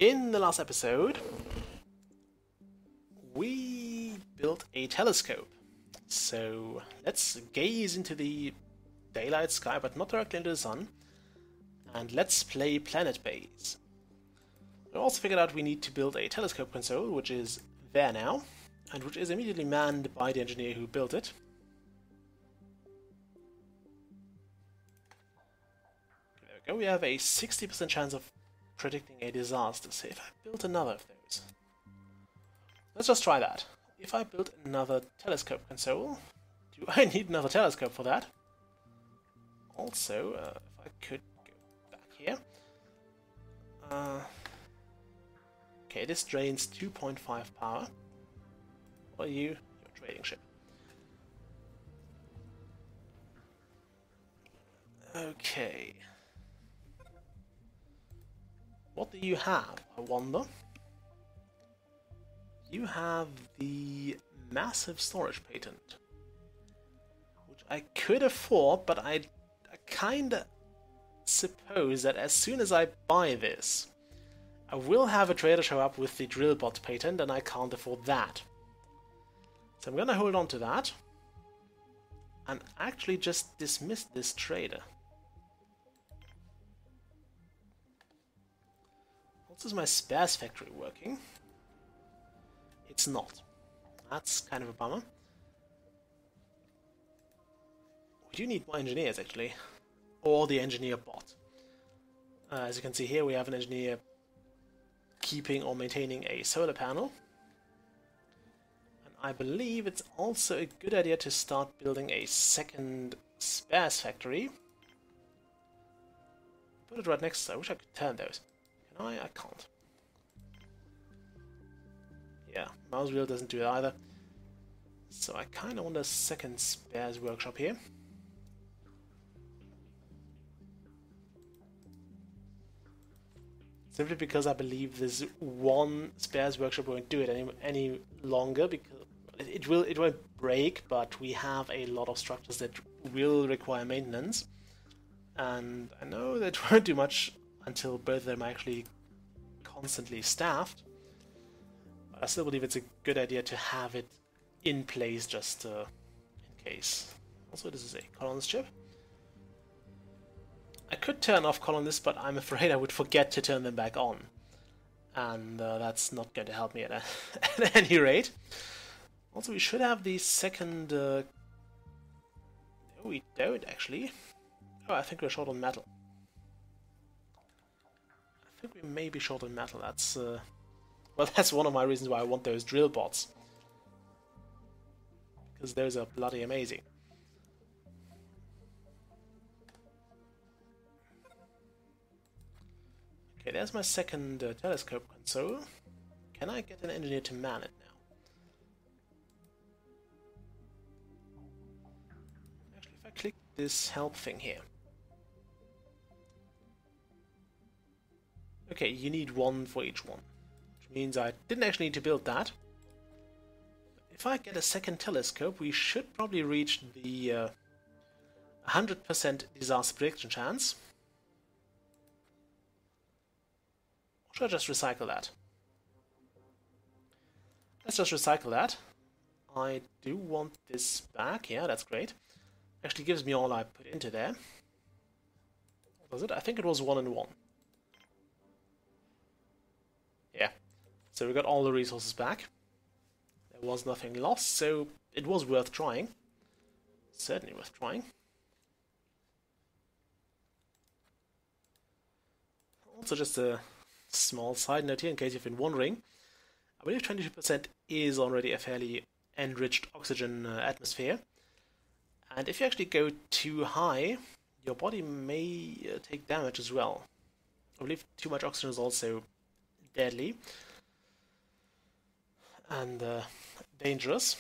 In the last episode, we built a telescope. So let's gaze into the daylight sky, but not directly into the sun, and let's play Planetbase. We also figured out we need to build a telescope console, which is there now, and which is immediately manned by the engineer who built it. There we go, we have a 60% chance of predicting a disaster. So if I built another of those, let's just try that. If I build another telescope console, do I need another telescope for that? Also, if I could go back here. Okay, this drains 2.5 power. What are you? You're a trading ship. Okay. What do you have, I wonder? You have the massive storage patent, which I could afford, but I kinda suppose that as soon as I buy this, I will have a trader show up with the drillbot patent, and I can't afford that. So I'm gonna hold on to that, and actually just dismiss this trader. Is my spares factory working? It's not. That's kind of a bummer. We do need more engineers, actually. Or the engineer bot. As you can see here, we have an engineer keeping or maintaining a solar panel. And I believe it's also a good idea to start building a second spares factory. Put it right next to it. I wish I could turn those. I can't. Yeah, mouse wheel doesn't do it either. So I kind of want a second spares workshop here. Simply because I believe this one spares workshop won't do it any longer, because it won't break, but we have a lot of structures that will require maintenance, and I know that won't do much until both of them are actually constantly staffed. But I still believe it's a good idea to have it in place just in case. Also, this is a colonist ship. I could turn off colonists, but I'm afraid I would forget to turn them back on. And that's not going to help me at any rate. Also, we should have the second... No, we don't actually. Oh, I think we're short on metal. I think we may be short on metal. That's well, that's one of my reasons why I want those drill bots, because those are bloody amazing. Okay, there's my second telescope console. Can I get an engineer to man it now? Actually, if I click this help thing here. Okay, you need one for each one, which means I didn't actually need to build that. If I get a second telescope, we should probably reach the 100% disaster prediction chance. Or should I just recycle that? Let's just recycle that. I do want this back. Yeah, that's great. Actually gives me all I put into there. What was it? I think it was 1 and 1. Yeah, so we got all the resources back. There was nothing lost, so it was worth trying. Certainly worth trying. Also, just a small side note here, in case you've been wondering. I believe 22% is already a fairly enriched oxygen atmosphere. And if you actually go too high, your body may take damage as well. I believe too much oxygen is also deadly and dangerous,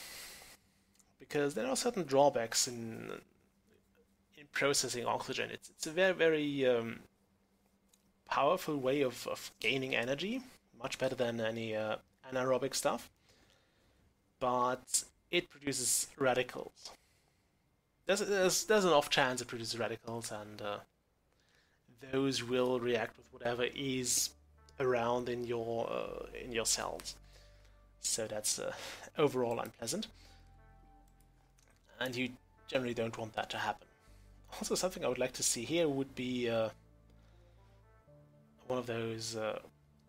because there are certain drawbacks in processing oxygen. It's a very, very powerful way of gaining energy, much better than any anaerobic stuff, but it produces radicals. There's an off chance it produces radicals, and those will react with whatever is around in your cells. So that's overall unpleasant, and you generally don't want that to happen. Also, something I would like to see here would be one of those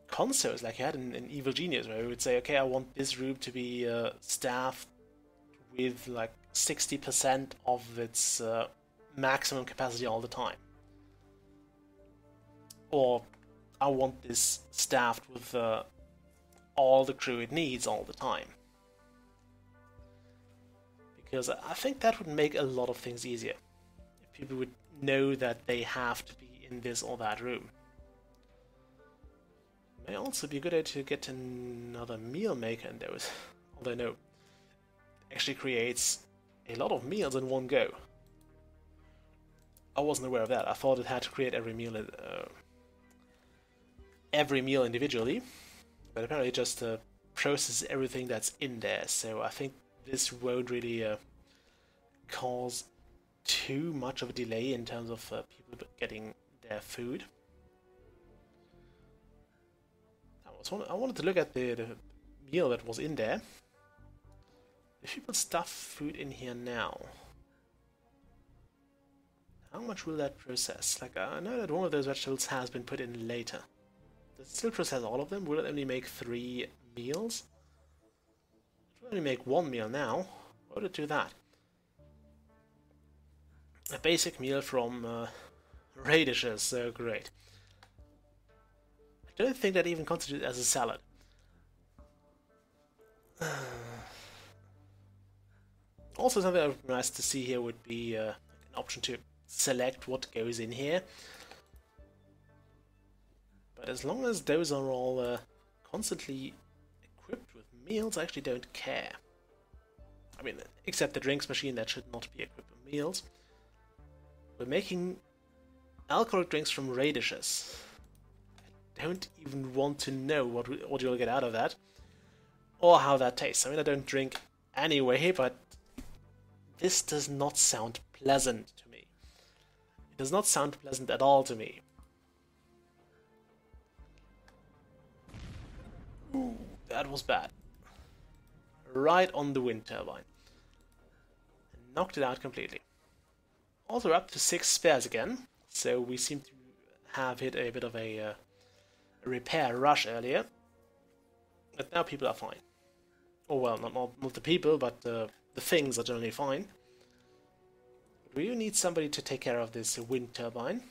consoles like you had in Evil Genius, where we would say, okay, I want this room to be staffed with like 60% of its maximum capacity all the time. Or I want this staffed with all the crew it needs all the time. Because I think that would make a lot of things easier. If people would know that they have to be in this or that room. It may also be a good idea to get another meal maker in those. Although no, it actually creates a lot of meals in one go. I wasn't aware of that. I thought it had to create every meal individually, but apparently it just processes everything that's in there. So I think this won't really cause too much of a delay in terms of people getting their food. I wanted to look at the meal that was in there. If people stuff food in here now, how much will that process? Like, I know that one of those vegetables has been put in later. Does it still process all of them? Will it only make 3 meals? It will only make 1 meal now. Why would it do that? A basic meal from radishes, so great. I don't think that even constitutes as a salad. Also, something that would be nice to see here would be an option to select what goes in here. But as long as those are all constantly equipped with meals, I actually don't care. I mean, except the drinks machine, that should not be equipped with meals. We're making alcoholic drinks from radishes. I don't even want to know what you'll get out of that, or how that tastes. I mean, I don't drink anyway, but this does not sound pleasant to me. It does not sound pleasant at all to me. Ooh, that was bad. Right on the wind turbine. Knocked it out completely. Also, we're up to 6 spares again, so we seem to have hit a bit of a repair rush earlier. But now people are fine. Oh well, not the people, but the things are generally fine. But we do need somebody to take care of this wind turbine.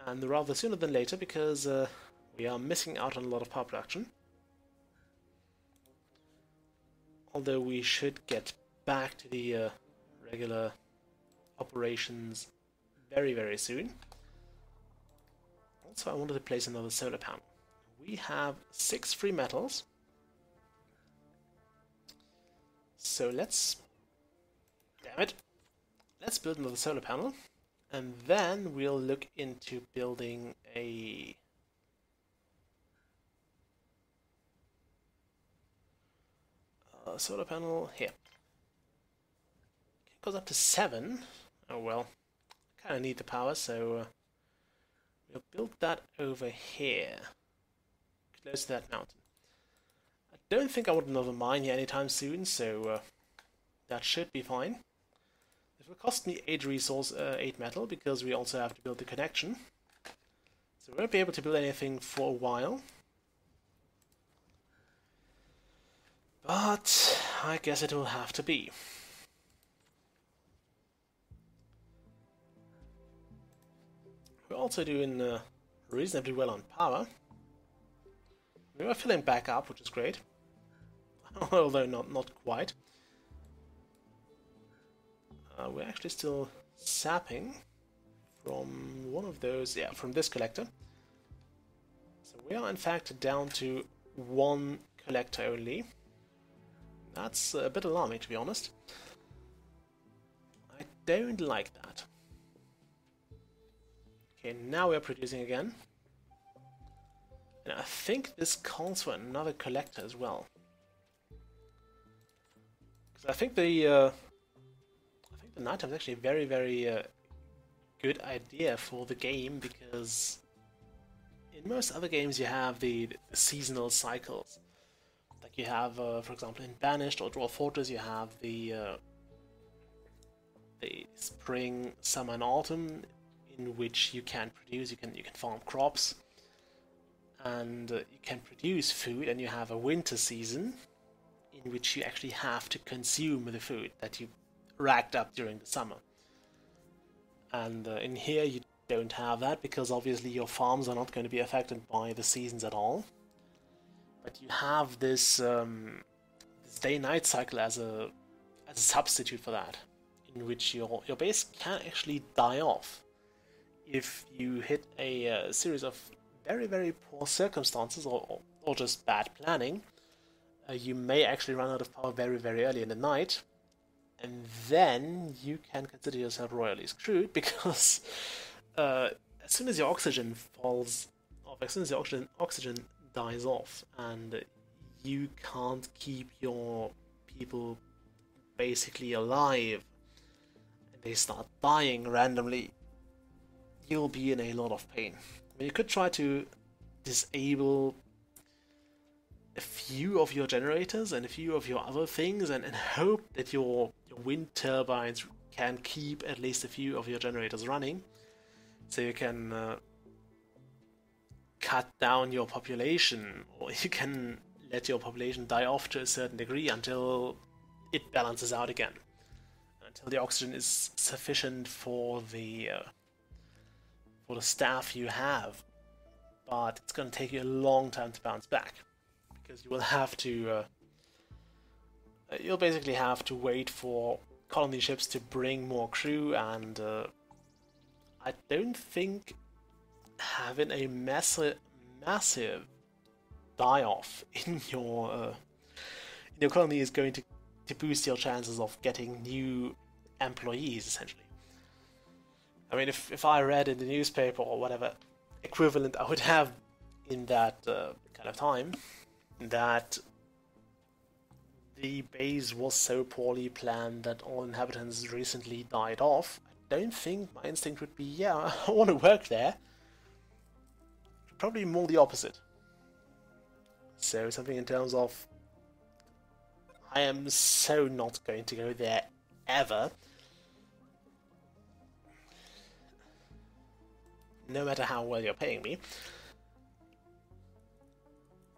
And rather sooner than later, because we are missing out on a lot of power production. Although we should get back to the regular operations very, very soon. Also, I wanted to place another solar panel. We have 6 free metals. So let's... Damn it! Let's build another solar panel. And then we'll look into building a... solar panel here. It goes up to 7. Oh well, I kind of need the power, so we'll build that over here, close to that mountain. I don't think I want another mine here anytime soon, so that should be fine. It will cost me 8 metal, because we also have to build the connection. So we won't be able to build anything for a while. But I guess it will have to be. We're also doing reasonably well on power. We were filling back up, which is great. Although not quite. We're actually still sapping from one of those, yeah, from this collector. So we are in fact down to 1 collector only. That's a bit alarming, to be honest. I don't like that. Okay, now we're producing again. And I think this calls for another collector as well. Because I think the nighttime is actually a very, very good idea for the game, because in most other games you have the seasonal cycles. Like you have, for example, in Banished or Dwarf Fortress, you have the spring, summer, and autumn, in which you can produce, you can farm crops, and you can produce food, and you have a winter season in which you actually have to consume the food that you racked up during the summer. And in here you don't have that, because obviously your farms are not going to be affected by the seasons at all. But you have this, this day-night cycle as a substitute for that, in which your base can actually die off if you hit a series of very, very poor circumstances or just bad planning. You may actually run out of power very, very early in the night, and then you can consider yourself royally screwed, because as soon as your oxygen falls off, as soon as your oxygen dies off, and you can't keep your people basically alive, and they start dying randomly, you'll be in a lot of pain. I mean, you could try to disable a few of your generators and a few of your other things, and hope that your wind turbines can keep at least a few of your generators running, so you can cut down your population, or you can let your population die off to a certain degree until it balances out again, until the oxygen is sufficient for the staff you have. But it's going to take you a long time to bounce back, because you will have to you'll basically have to wait for colony ships to bring more crew, and I don't think having a massive die-off in your colony is going to boost your chances of getting new employees, essentially. I mean, if I read in the newspaper or whatever equivalent I would have in that kind of time, that the base was so poorly planned that all inhabitants recently died off, I don't think my instinct would be, yeah, I want to work there. Probably more the opposite. So something in terms of, I am so not going to go there ever, no matter how well you're paying me.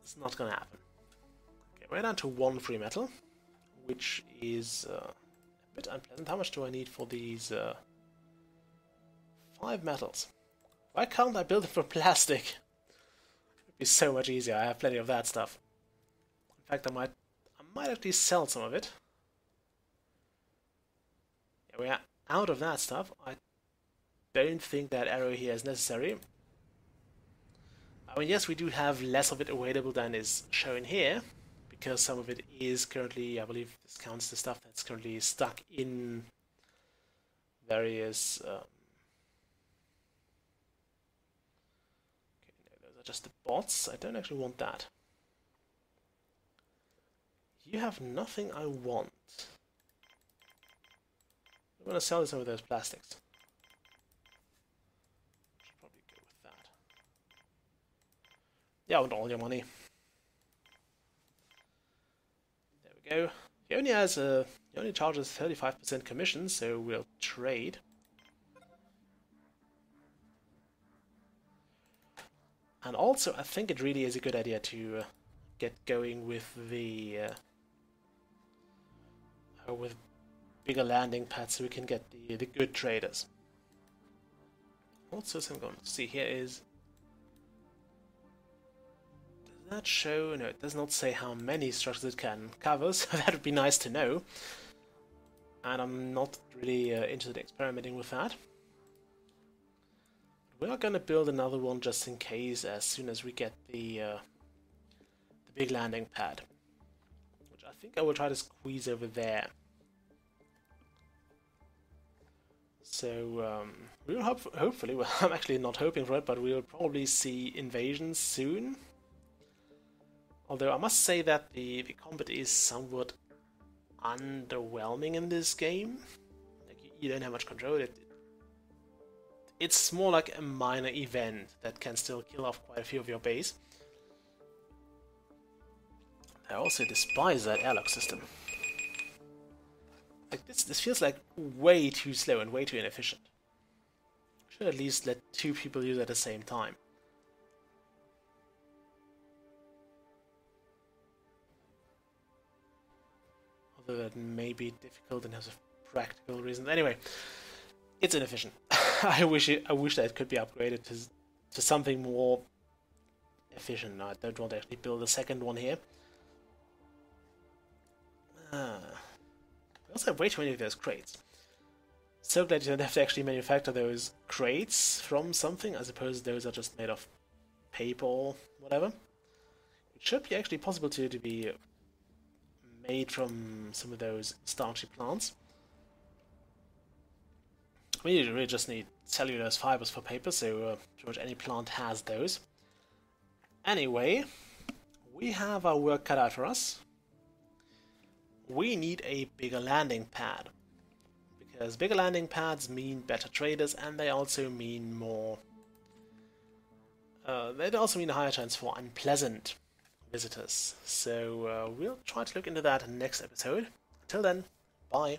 It's not gonna happen. Okay, we're down to 1 free metal, which is a bit unpleasant. How much do I need for these 5 metals? Why can't I build it for plastic? It'd be so much easier. I have plenty of that stuff. In fact, I might actually sell some of it. Yeah, we are out of that stuff. I don't think that arrow here is necessary. I mean, yes, we do have less of it available than is shown here, because some of it is currently, I believe this counts the stuff that's currently stuck in various okay, no, those are just the bots. I don't actually want that. You have nothing I want. I'm going to sell some of those plastics. Should probably go with that. Yeah, I want all your money. There we go. He only has he only charges 35% commission, so we'll trade. And also, I think it really is a good idea to get going with the with bigger landing pads, so we can get the good traders. Also, so I'm going to see here is, does that show? No, it does not say how many structures it can cover, so that would be nice to know. And I'm not really interested in experimenting with that. We are going to build another one just in case, as soon as we get the big landing pad, which I think I will try to squeeze over there. So we'll hopefully, well, I'm actually not hoping for it, but we'll probably see invasions soon. Although I must say that the combat is somewhat underwhelming in this game. Like, you don't have much control. it's more like a minor event that can still kill off quite a few of your base. I also despise that airlock system. Like this feels like way too slow and way too inefficient. Should at least let two people use it at the same time. Although that may be difficult in terms of practical reasons. Anyway, it's inefficient. I wish that it could be upgraded to something more efficient. I don't want to actually build a second one here. We also have way too many of those crates. So glad you don't have to actually manufacture those crates from something. I suppose those are just made of paper or whatever. It should be actually possible to be made from some of those starchy plants. We really just need cellulose fibers for paper, so pretty much any plant has those. Anyway, we have our work cut out for us. We need a bigger landing pad, because bigger landing pads mean better traders, and they also mean more. They also mean a higher chance for unpleasant visitors. So we'll try to look into that in the next episode. Until then, bye.